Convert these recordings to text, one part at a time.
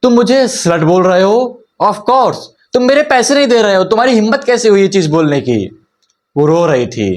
तुम मुझे स्लट बोल रहे हो? ऑफ कोर्स, तुम मेरे पैसे नहीं दे रहे हो, तुम्हारी हिम्मत कैसे हुई ये चीज बोलने की? वो रो रही थी।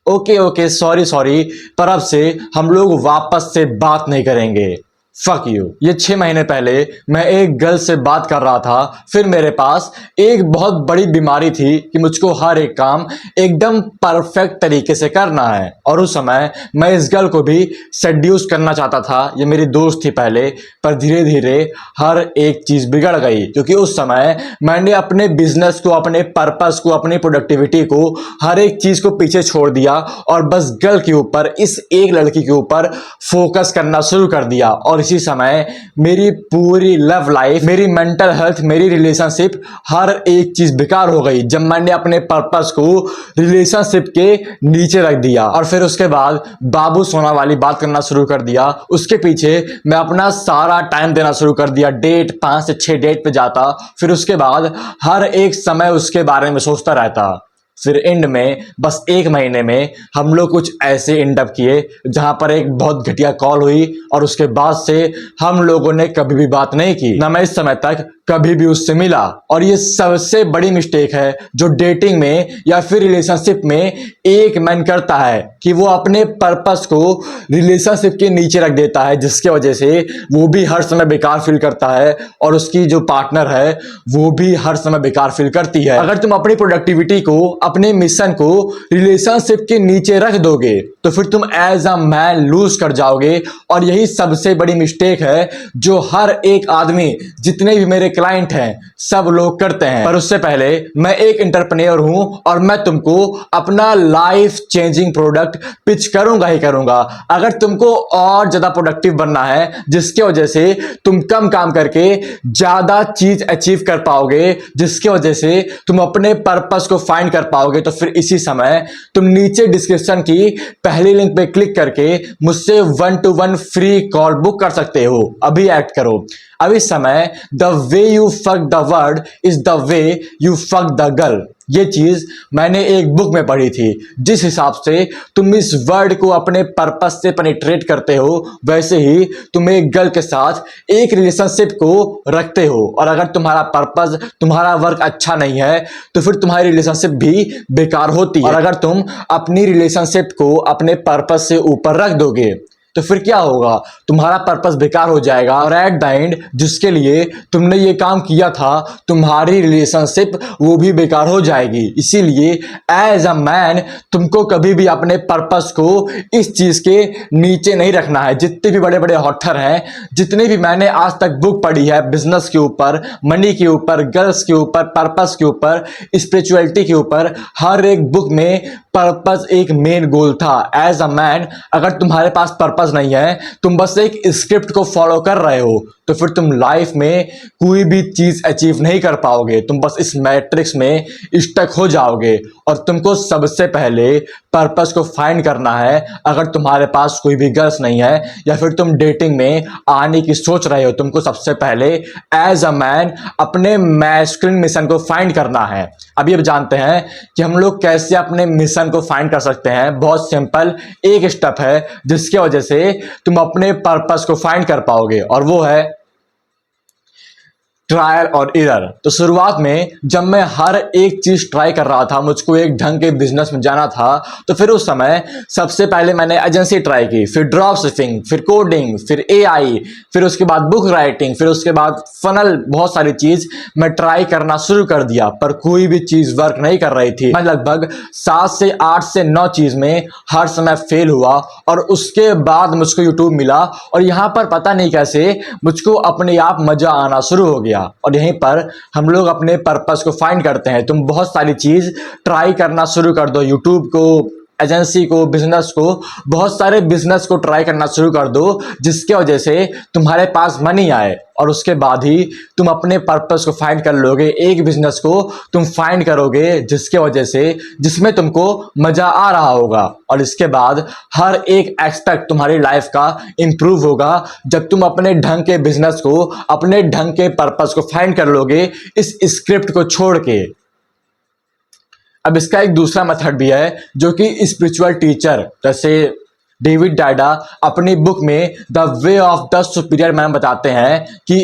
ओके ओके, सॉरी सॉरी, पर अब से हम लोग वापस से बात नहीं करेंगे। Fuck you. ये 6 महीने पहले मैं एक गर्ल से बात कर रहा था। फिर मेरे पास एक बहुत बड़ी बीमारी थी कि मुझको हर एक काम एकदम परफेक्ट तरीके से करना है। और उस समय मैं इस गर्ल को भी सेड्यूस करना चाहता था। ये मेरी दोस्त थी पहले, पर धीरे धीरे हर एक चीज बिगड़ गई, क्योंकि उस समय मैंने अपने बिजनेस को, अपने पर्पस को, अपनी प्रोडक्टिविटी को, हर एक चीज को पीछे छोड़ दिया और बस गर्ल के ऊपर, इस एक लड़की के ऊपर फोकस करना शुरू कर दिया। और इसी समय मेरी पूरी लव लाइफ, मेरी मेंटल हेल्थ, मेरी रिलेशनशिप, हर एक चीज बेकार हो गई जब मैंने अपने पर्पस को रिलेशनशिप के नीचे रख दिया। और फिर उसके बाद बाबू सोना वाली बात करना शुरू कर दिया। उसके पीछे मैं अपना सारा टाइम देना शुरू कर दिया। डेट 5 से 6 डेट पे जाता, फिर उसके बाद हर एक समय उसके बारे में सोचता रहता। फिर एंड में बस 1 महीने में हम लोग कुछ ऐसे एंड अप किए जहां पर एक बहुत घटिया कॉल हुई और उसके बाद से हम लोगों ने कभी भी बात नहीं की, ना मैं इस समय तक कभी भी उससे मिला। और ये सबसे बड़ी मिस्टेक है जो डेटिंग में या फिर रिलेशनशिप में एक मैन करता है, कि वो अपने पर्पस को रिलेशनशिप के नीचे रख देता है, जिसकी वजह से वो भी हर समय बेकार फील करता है और उसकी जो पार्टनर है वो भी हर समय बेकार फील करती है। अगर तुम अपनी प्रोडक्टिविटी को, अपने मिशन को रिलेशनशिप के नीचे रख दोगे तो फिर तुम एज अ मैन लूज कर जाओगे। और यही सबसे बड़ी मिस्टेक है जो हर एक आदमी, जितने भी मेरे क्लाइंट हैं, सब लोग करते हैं। पर उससे पहले मैं एक एंटरप्रेन्योर हूं और मैं तुमको अपना लाइफ चेंजिंग प्रोडक्ट पिच करूंगा ही करूंगा। अगर तुमको और ज्यादा प्रोडक्टिव बनना है, जिसकी वजह से तुम कम काम करके ज्यादा चीज अचीव कर पाओगे, जिसकी वजह से तुम अपने पर्पस को फाइंड कर पाओगे, तो फिर इसी समय तुम नीचे डिस्क्रिप्शन की पहली लिंक पे क्लिक करके मुझसे 1-to-1 फ्री कॉल बुक कर सकते हो। अभी एक्ट करो। अब इस समय the way you fuck the word is the way you fuck the girl, ये चीज मैंने एक बुक में पढ़ी थी। जिस हिसाब से तुम इस वर्ड को अपने पर्पस से पेनिट्रेट करते हो, वैसे ही तुम एक गर्ल के साथ एक रिलेशनशिप को रखते हो। और अगर तुम्हारा पर्पस, तुम्हारा वर्क अच्छा नहीं है तो फिर तुम्हारी रिलेशनशिप भी बेकार होती है। और अगर तुम अपनी रिलेशनशिप को अपने पर्पस से ऊपर रख दोगे तो फिर क्या होगा? तुम्हारा पर्पस बेकार हो जाएगा और एट द एंड जिसके लिए तुमने ये काम किया था, तुम्हारी रिलेशनशिप वो भी बेकार हो जाएगी। इसीलिए एज अ मैन तुमको कभी भी अपने पर्पस को इस चीज के नीचे नहीं रखना है। जितने भी बड़े बड़े ऑथर हैं, जितने भी मैंने आज तक बुक पढ़ी है बिजनेस के ऊपर, मनी के ऊपर, गर्ल्स के ऊपर, पर्पस के ऊपर, स्पिरिचुअलिटी के ऊपर, हर एक बुक में पर्पस एक मेन गोल था। एज अ मैन अगर तुम्हारे पास पर्पस नहीं है, तुम बस एक स्क्रिप्ट को फॉलो कर रहे हो, तो फिर तुम लाइफ में कोई भी चीज अचीव नहीं कर पाओगे। तुम बस इस मैट्रिक्स में स्टक हो जाओगे। और तुमको सबसे पहले पर्पस को फाइंड करना है। अगर तुम्हारे पास कोई भी गर्ल्स नहीं है या फिर तुम डेटिंग में आने की सोच रहे हो, तुमको सबसे पहले एज अ मैन अपने मैस्कुलिन मिशन को फाइंड करना है। अभी अब जानते हैं कि हम लोग कैसे अपने मिशन को फाइंड कर सकते हैं। बहुत सिंपल एक स्टेप है जिसकी वजह से तुम अपने पर्पस को फाइंड कर पाओगे, और वो है ट्रायल और एरर। तो शुरुआत में जब मैं हर एक चीज ट्राई कर रहा था, मुझको एक ढंग के बिजनेस में जाना था, तो फिर उस समय सबसे पहले मैंने एजेंसी ट्राई की, फिर ड्रॉप शिपिंग, फिर कोडिंग, फिर एआई, फिर उसके बाद बुक राइटिंग, फिर उसके बाद फनल, बहुत सारी चीज मैं ट्राई करना शुरू कर दिया, पर कोई भी चीज वर्क नहीं कर रही थी। मैं लगभग 7 से 8 से 9 चीज में हर समय फेल हुआ। और उसके बाद मुझको यूट्यूब मिला और यहां पर पता नहीं कैसे मुझको अपने आप मजा आना शुरू हो गया। और यहीं पर हम लोग अपने पर्पस को फाइंड करते हैं। तुम बहुत सारी चीज ट्राई करना शुरू कर दो, यूट्यूब को, एजेंसी को, बिजनेस को, बहुत सारे बिजनेस को ट्राई करना शुरू कर दो, जिसके वजह से तुम्हारे पास मनी आए, और उसके बाद ही तुम अपने पर्पस को फाइंड कर लोगे। एक बिजनेस को तुम फाइंड करोगे जिसके वजह से, जिसमें तुमको मजा आ रहा होगा, और इसके बाद हर एक एस्पेक्ट तुम्हारी लाइफ का इंप्रूव होगा जब तुम अपने ढंग के बिजनेस को, अपने ढंग के पर्पस को फाइंड कर लोगे इस स्क्रिप्ट को छोड़ के। अब इसका एक दूसरा मेथड भी है जो कि स्पिरिचुअल टीचर जैसे डेविड डायडा अपनी बुक में the way of the superior man बताते हैं कि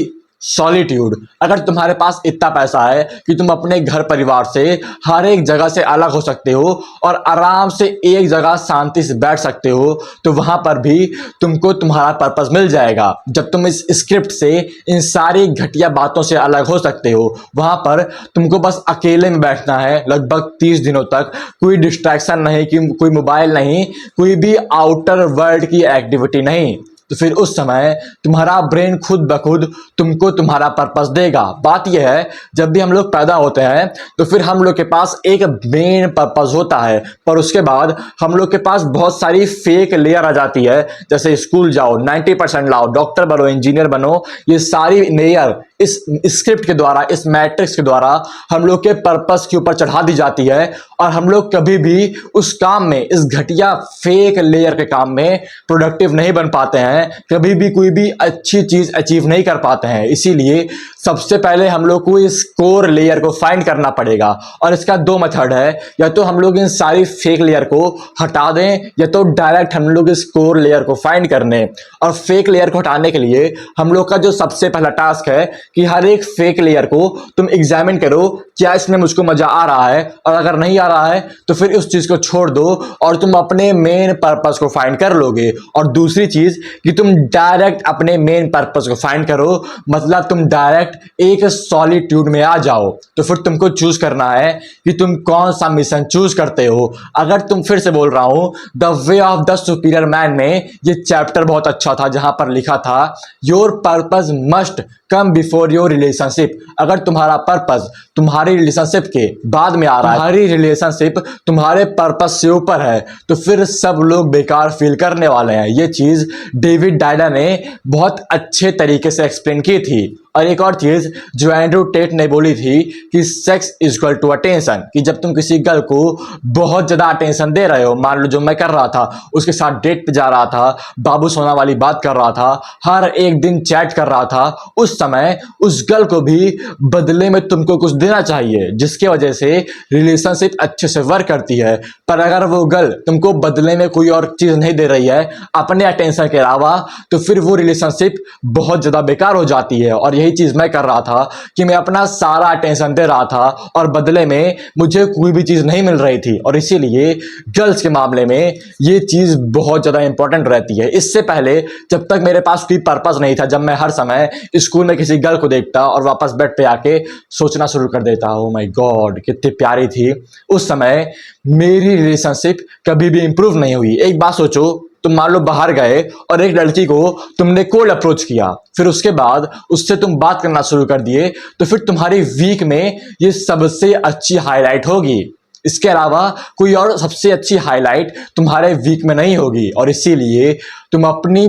सॉलिट्यूड। अगर तुम्हारे पास इतना पैसा है कि तुम अपने घर परिवार से हर एक जगह से अलग हो सकते हो और आराम से एक जगह शांति से बैठ सकते हो, तो वहां पर भी तुमको तुम्हारा पर्पस मिल जाएगा। जब तुम इस स्क्रिप्ट से इन सारी घटिया बातों से अलग हो सकते हो, वहां पर तुमको बस अकेले में बैठना है लगभग 30 दिनों तक। कोई डिस्ट्रैक्शन नहीं, कि कोई मोबाइल नहीं, कोई भी आउटर वर्ल्ड की एक्टिविटी नहीं। तो फिर उस समय तुम्हारा ब्रेन खुद ब खुद तुमको तुम्हारा पर्पस देगा। बात यह है, जब भी हम लोग पैदा होते हैं तो फिर हम लोग के पास एक मेन पर्पस होता है, पर उसके बाद हम लोग के पास बहुत सारी फेक लेयर आ जाती है। जैसे स्कूल जाओ, 90% लाओ, डॉक्टर बनो, इंजीनियर बनो, ये सारी लेयर इस स्क्रिप्ट के द्वारा, इस मैट्रिक्स के द्वारा हम लोग के पर्पस के ऊपर चढ़ा दी जाती है और हम लोग कभी भी उस काम में, इस घटिया फेक लेयर के काम में प्रोडक्टिव नहीं बन पाते हैं, कभी भी कोई भी अच्छी चीज अचीव नहीं कर पाते हैं। इसीलिए सबसे पहले हम लोग को इस कोर लेयर को फाइंड करना पड़ेगा और इसका 2 मेथड है। या तो हम लोग इन सारी फेक लेयर को हटा दें, या तो डायरेक्ट हम लोग इस कोर लेयर को फाइंड करने। और फेक लेयर को हटाने के लिए हम लोग का जो सबसे पहला टास्क है कि हर एक फेक लेयर को तुम एग्जामिन करो, क्या इसमें मुझको मजा आ रहा है, और अगर नहीं आ रहा है तो फिर उस चीज को छोड़ दो और तुम अपने मेन पर्पस को फाइंड कर लोगे। और दूसरी चीज कि तुम डायरेक्ट अपने मेन पर्पस को फाइंड करो, मतलब तुम डायरेक्ट एक सॉलिट्यूड में आ जाओ। तो फिर तुमको चूज करना है कि तुम कौन सा मिशन चूज करते हो। अगर तुम, फिर से बोल रहा हूं, the way of the superior man में ये चैप्टर बहुत अच्छा था, जहां पर लिखा था your purpose must come before your relationship. अगर तुम्हारा पर्पस तुम्हारी रिलेशनशिप के बाद में आ रहा है, तुम्हारी रिलेशनशिप तुम्हारे पर्पस से ऊपर है, तो फिर सब लोग बेकार फील करने वाले हैं। ये चीज डेविड डायडा ने बहुत अच्छे तरीके से एक्सप्लेन की थी। और एक और चीज जो एंड्रू टेट ने बोली थी कि sex is equal to attention, कि जब तुम किसी गर्ल को बहुत ज्यादा अटेंशन दे रहे हो, मान लो जो मैं कर रहा था, उसके साथ डेट पे जा रहा था, बाबू सोना वाली बात कर रहा था, हर एक दिन चैट कर रहा था, उस समय उस गर्ल को भी बदले में तुमको कुछ देना चाहिए, जिसकी वजह से रिलेशनशिप अच्छे से वर्क करती है। पर अगर वो गर्ल तुमको बदले में कोई और चीज नहीं दे रही है अपने अटेंशन के अलावा, तो फिर वो रिलेशनशिप बहुत ज्यादा बेकार हो जाती है। और यही चीज मैं कर रहा था कि मैं अपना सारा अटेंशन दे रहा था और बदले में मुझे कोई भी चीज नहीं मिल रही थी। और इसीलिए गर्ल्स के मामले में ये चीज बहुत ज्यादा इंपॉर्टेंट रहती है। इससे पहले जब तक मेरे पास कोई पर्पस नहीं था, जब मैं हर समय स्कूल में किसी गर्ल को देखता और वापस बेड पे आके सोचना शुरू कर देता, ओ माय गॉड कितनी प्यारी थी, उस समय मेरी रिलेशनशिप कभी भी इंप्रूव नहीं हुई। एक बात सोचो, तुम मान लो बाहर गए और एक लड़की को तुमने कोल्ड अप्रोच किया, फिर उसके बाद उससे तुम बात करना शुरू कर दिए, तो फिर तुम्हारी वीक में ये सबसे अच्छी हाईलाइट होगी। इसके अलावा कोई और सबसे अच्छी हाईलाइट तुम्हारे वीक में नहीं होगी। और इसीलिए तुम अपनी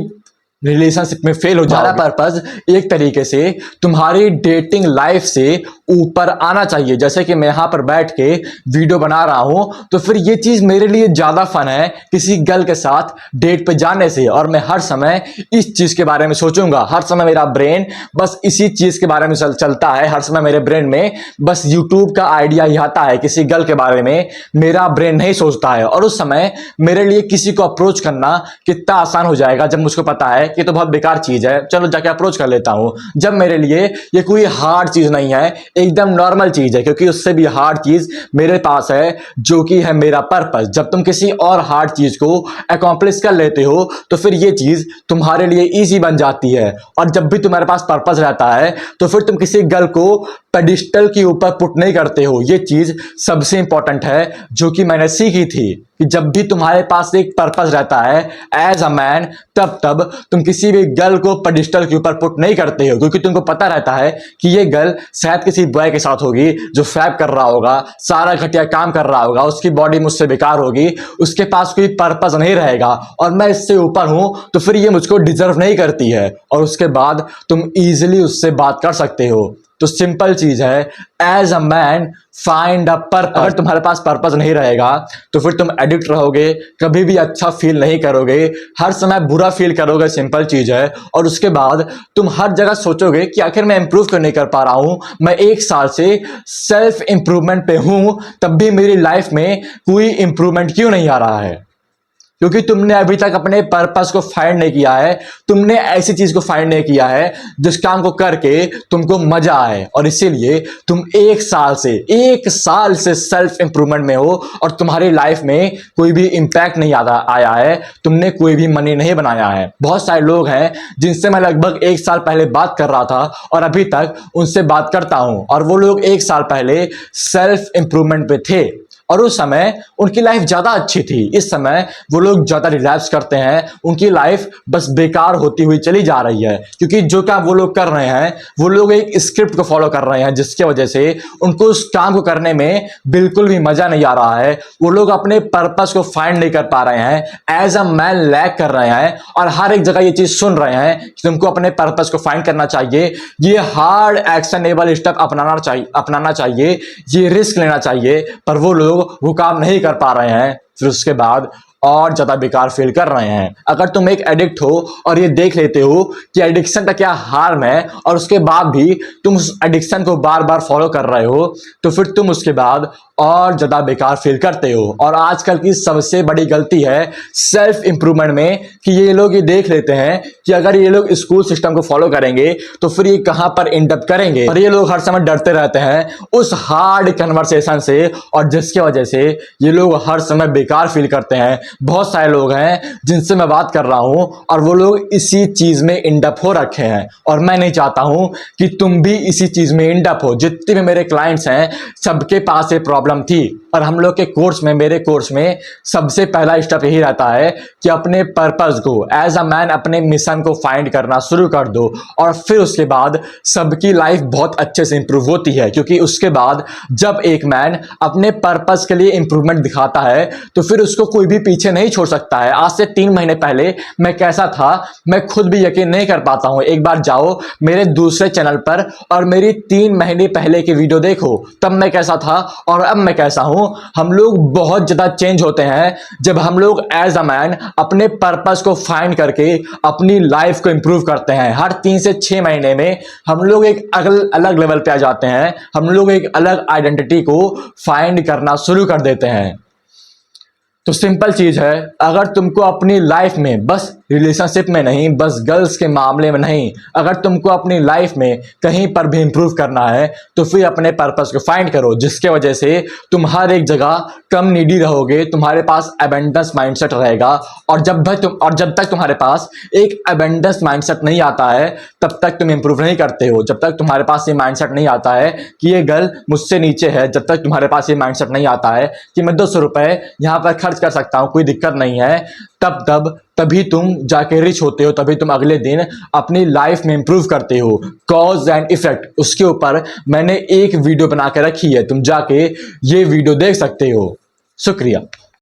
रिलेशनशिप में फेल हो जाओगे। हमारा पर्पस एक तरीके से तुम्हारी डेटिंग लाइफ से ऊपर आना चाहिए। जैसे कि मैं यहाँ पर बैठ के वीडियो बना रहा हूँ, तो फिर ये चीज मेरे लिए ज्यादा फन है किसी गर्ल के साथ डेट पे जाने से। और मैं हर समय इस चीज के बारे में सोचूंगा, हर समय मेरा ब्रेन बस इसी चीज के बारे में चलता है। हर समय मेरे ब्रेन में बस यूट्यूब का आइडिया ही आता है, किसी गर्ल के बारे में मेरा ब्रेन नहीं सोचता है। और उस समय मेरे लिए किसी को अप्रोच करना कितना आसान हो जाएगा, जब मुझको पता है कि तो बहुत बेकार चीज है, चलो जाके अप्रोच कर लेता हूं। जब मेरे लिए ये कोई हार्ड चीज नहीं है, एकदम नॉर्मल चीज है, क्योंकि उससे भी हार्ड चीज मेरे पास है, जो कि है मेरा पर्पस। जब तुम किसी और हार्ड चीज को अकॉम्प्लिश कर लेते हो, तो फिर ये चीज तुम्हारे लिए इजी बन जाती है। और जब भी तुम्हारे पास पर्पस रहता है, तो फिर तुम किसी गर्ल को पेडिस्टल के ऊपर पुट नहीं करते हो। ये चीज सबसे इंपॉर्टेंट है, जो कि मैंने सीखी थी कि जब भी तुम्हारे पास एक पर्पस रहता है एज अ मैन, तब तुम किसी भी गर्ल को पेडिस्टल के ऊपर पुट नहीं करते हो, क्योंकि तुमको पता रहता है कि ये गर्ल शायद किसी बॉय के साथ होगी जो फैब कर रहा होगा, सारा घटिया काम कर रहा होगा, उसकी बॉडी मुझसे बेकार होगी, उसके पास कोई पर्पस नहीं रहेगा और मैं इससे ऊपर हूं, तो फिर ये मुझको डिजर्व नहीं करती है। और उसके बाद तुम इजीली उससे बात कर सकते हो। तो सिंपल चीज है, as a man find a purpose. अगर तुम्हारे पास पर्पस नहीं रहेगा, तो फिर तुम एडिक्ट रहोगे, कभी भी अच्छा फील नहीं करोगे, हर समय बुरा फील करोगे, सिंपल चीज है। और उसके बाद तुम हर जगह सोचोगे कि आखिर मैं इंप्रूव क्यों नहीं कर पा रहा हूं, मैं 1 साल से सेल्फ इंप्रूवमेंट पे हूं, तब भी मेरी लाइफ में कोई इंप्रूवमेंट क्यों नहीं आ रहा है। क्योंकि तुमने अभी तक अपने पर्पस को फाइंड नहीं किया है। तुमने ऐसी चीज को फाइंड नहीं किया है जिस काम को करके तुमको मजा आए, और इसीलिए तुम एक साल से सेल्फ इंप्रूवमेंट में हो और तुम्हारी लाइफ में कोई भी इंपैक्ट नहीं आया है। तुमने कोई भी मनी नहीं बनाया है। बहुत सारे लोग हैं जिनसे मैं लगभग एक साल पहले बात कर रहा था और अभी तक उनसे बात करता हूं, और वो लोग एक साल पहले सेल्फ इंप्रूवमेंट पे थे और उस समय उनकी लाइफ ज्यादा अच्छी थी। इस समय वो लोग ज्यादा रिलैप्स करते हैं, उनकी लाइफ बस बेकार होती हुई चली जा रही है, क्योंकि जो काम वो लोग कर रहे हैं वो लोग एक स्क्रिप्ट को फॉलो कर रहे हैं, जिसके वजह से उनको उस काम को करने में बिल्कुल भी मजा नहीं आ रहा है। वो लोग अपने पर्पस को फाइंड नहीं कर पा रहे हैं, एज अ मैन लैक कर रहे हैं, और हर एक जगह ये चीज सुन रहे हैं कि तुमको अपने पर्पस को फाइंड करना चाहिए, ये हार्ड एक्शनेबल स्टेप अपनाना चाहिए, ये रिस्क लेना चाहिए, पर वो लोग वो काम नहीं कर पा रहे हैं। फिर उसके बाद और ज्यादा बेकार फील कर रहे हैं। अगर तुम एक एडिक्ट हो और ये देख लेते हो कि एडिक्शन का क्या हार्म है, और उसके बाद भी तुम उस एडिक्शन को बार बार फॉलो कर रहे हो, तो फिर तुम उसके बाद और ज्यादा बेकार फील करते हो। और आजकल की सबसे बड़ी गलती है सेल्फ इंप्रूवमेंट में कि ये लोग ये देख लेते हैं कि अगर ये लोग स्कूल सिस्टम को फॉलो करेंगे तो फिर ये कहां पर एंड अप करेंगे, और ये लोग हर समय डरते रहते हैं उस हार्ड कन्वर्सेशन से, और जिसकी वजह से ये लोग हर समय बेकार फील करते हैं। बहुत सारे लोग हैं जिनसे मैं बात कर रहा हूं और वो लोग इसी चीज में एंड अप हो रखे हैं, और मैं नहीं चाहता हूं कि तुम भी इसी चीज में एंड अप हो। जितने भी मेरे क्लाइंट्स हैं सबके पास ये प्रॉब्लम थी, और हम लोग के कोर्स में, मेरे कोर्स में सबसे पहला स्टेप यही रहता है कि अपने पर्पस को, एज अ मैन अपने मिशन को फाइंड करना शुरू कर दो, और फिर उसके बाद सबकी लाइफ बहुत अच्छे से इंप्रूव होती है। क्योंकि उसके बाद जब एक मैन अपने पर्पस के लिए इंप्रूवमेंट दिखाता है तो फिर उसको कोई भी पीछे नहीं छोड़ सकता है। आज से 3 महीने पहले मैं कैसा था मैं खुद भी यकीन नहीं कर पाता हूं। एक बार जाओ मेरे दूसरे चैनल पर और मेरी 3 महीने पहले की वीडियो देखो, तब मैं कैसा था और अब मैं कैसा हूं। हम लोग बहुत ज्यादा चेंज होते हैं जब हम लोग एज अ मैन अपने पर्पस को फाइंड करके अपनी लाइफ को इंप्रूव करते हैं। हर 3 से 6 महीने में हम लोग एक अलग लेवल पे आ जाते हैं, हम लोग एक अलग आइडेंटिटी को फाइंड करना शुरू कर देते हैं। तो सिंपल चीज है, अगर तुमको अपनी लाइफ में, बस रिलेशनशिप में नहीं, बस गर्ल्स के मामले में नहीं, अगर तुमको अपनी लाइफ में कहीं पर भी इंप्रूव करना है तो फिर अपने पर्पस को फाइंड करो, जिसके वजह से तुम हर एक जगह कम नीडी रहोगे, तुम्हारे पास एबंडेंस माइंडसेट रहेगा। और जब तक तुम्हारे पास एक एबंडेंस माइंडसेट नहीं आता है तब तक तुम इंप्रूव नहीं करते हो। जब तक तुम्हारे पास ये माइंडसेट नहीं आता है कि ये गर्ल मुझसे नीचे है, जब तक तुम्हारे पास ये माइंडसेट नहीं आता है कि मैं 200 रुपए यहाँ पर खर्च कर सकता हूँ, कोई दिक्कत नहीं है, तभी तुम जाके रिच होते हो, तभी तुम अगले दिन अपनी लाइफ में इंप्रूव करते हो। कॉज एंड इफेक्ट, उसके ऊपर मैंने एक वीडियो बना के रखी है, तुम जाके ये वीडियो देख सकते हो। शुक्रिया।